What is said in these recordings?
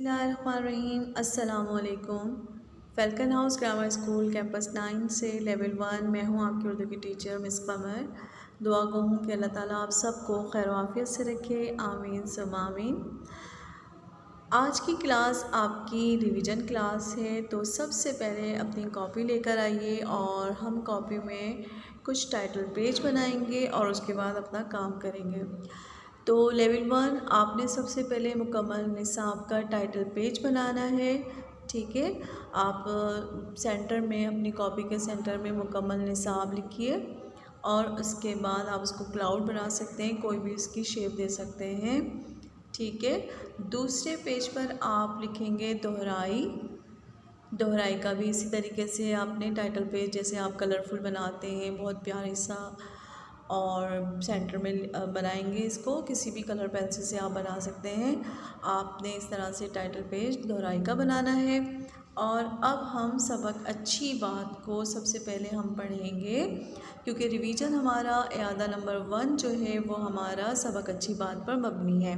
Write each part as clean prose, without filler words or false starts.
बिस्मिल्लाहिर्रहमानिर्रहीम। अस्सलामुअलैकुम। फ़ैल्कन house grammar school campus 9 से लेवल 1 मैं हूँ आपकी उर्दू की टीचर मिस कमर। दुआ गो हूँ कि अल्लाह ताला आप सबको खैर आफियत से रखे, आमीन सुम्मा आमीन। आज की क्लास आपकी रिवीजन क्लास है, तो सबसे पहले अपनी कॉपी लेकर आइए और हम कॉपी में कुछ टाइटल पेज बनाएंगे और उसके बाद अपना काम करेंगे। तो लेवल 1 आपने सबसे पहले मुकम्मल निसाब का टाइटल पेज बनाना है। ठीक है, आप सेंटर में अपनी कॉपी के सेंटर में मुकम्मल निसाब लिखिए और उसके बाद आप उसको क्लाउड बना सकते हैं, कोई भी इसकी शेप दे सकते हैं। ठीक है, दूसरे पेज पर आप लिखेंगे दोहराई। दोहराई का भी इसी तरीके से आपने टाइटल पेज जैसे आप कलरफुल बनाते हैं बहुत प्यारे सा, और सेंटर में बनाएंगे इसको, किसी भी कलर पेंसिल से आप बना सकते हैं। आपने इस तरह से टाइटल पेज दोहराई का बनाना है। और अब हम सबक अच्छी बात को सबसे पहले हम पढ़ेंगे, क्योंकि रिवीजन हमारा इयादा नंबर 1 जो है वो हमारा सबक अच्छी बात पर मबनी है।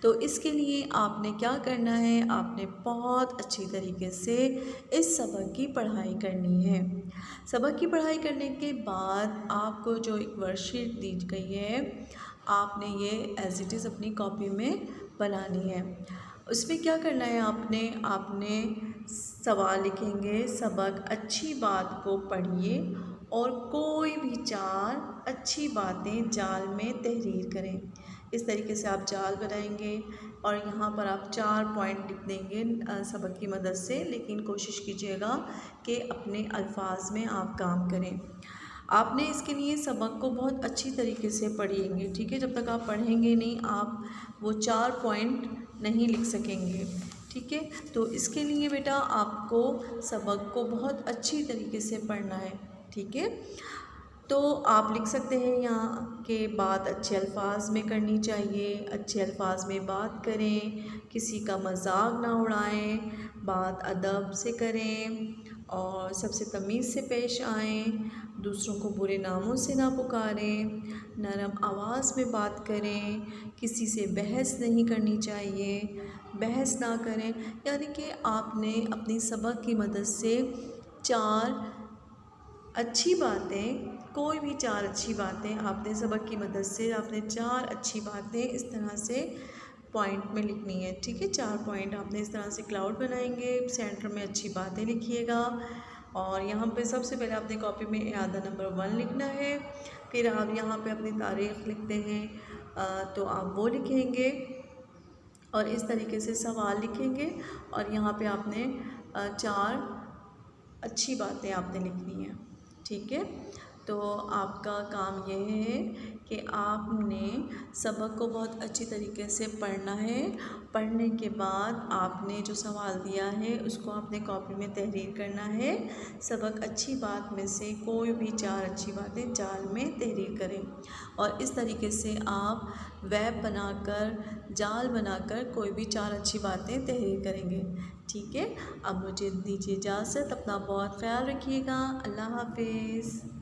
तो इसके लिए आपने क्या करना है, आपने बहुत अच्छी तरीके से इस सबक की पढ़ाई करनी है। सबक की पढ़ाई करने के बाद आपको जो एक वर्कशीट दी गई है, आपने ये एज इट इज़ अपनी कॉपी में बनानी है। उसमें क्या करना है, आपने सवाल लिखेंगे, सबक अच्छी बात को पढ़िए और कोई भी 4 अच्छी बातें जाल में तहरीर करें। इस तरीके से आप जाल बनाएंगे और यहाँ पर आप 4 पॉइंट लिख देंगे सबक की मदद से, लेकिन कोशिश कीजिएगा कि अपने अल्फाज में आप काम करें। आपने इसके लिए सबक को बहुत अच्छी तरीके से पढ़ेंगे। ठीक है, जब तक आप पढ़ेंगे नहीं आप वो 4 पॉइंट नहीं लिख सकेंगे। ठीक है, तो इसके लिए बेटा आपको सबक को बहुत अच्छी तरीके से पढ़ना है। ठीक है, तो आप लिख सकते हैं यहाँ के बात अच्छे अल्फाज में करनी चाहिए, अच्छे अल्फाज में बात करें, किसी का मजाक ना उड़ाएं, बात अदब से करें और सबसे तमीज़ से पेश आएँ, दूसरों को बुरे नामों से ना पुकारें, नरम आवाज़ में बात करें, किसी से बहस नहीं करनी चाहिए, बहस ना करें। यानी कि आपने अपनी सबक की मदद से 4 अच्छी बातें, कोई भी 4 अच्छी बातें आपने सबक की मदद से आपने 4 अच्छी बातें इस तरह से पॉइंट में लिखनी है। ठीक है, 4 पॉइंट आपने इस तरह से क्लाउड बनाएंगे, सेंटर में अच्छी बातें लिखिएगा और यहाँ पे सबसे पहले आपने कॉपी में इयादा नंबर 1 लिखना है। फिर आप यहाँ पे अपनी तारीख़ लिखते हैं तो आप वो लिखेंगे और इस तरीके से सवाल लिखेंगे और यहाँ पे आपने 4 अच्छी बातें आपने लिखनी है। ठीक है, तो आपका काम यह है कि आपने सबक को बहुत अच्छी तरीके से पढ़ना है। पढ़ने के बाद आपने जो सवाल दिया है उसको आपने कॉपी में तहरीर करना है। सबक अच्छी बात में से कोई भी 4 अच्छी बातें जाल में तहरीर करें और इस तरीके से आप वेब बनाकर, जाल बनाकर कोई भी 4 अच्छी बातें तहरीर करेंगे। ठीक है, अब मुझे दीजिए इजाज़त, अपना बहुत ख्याल रखिएगा। अल्लाह हाफिज़।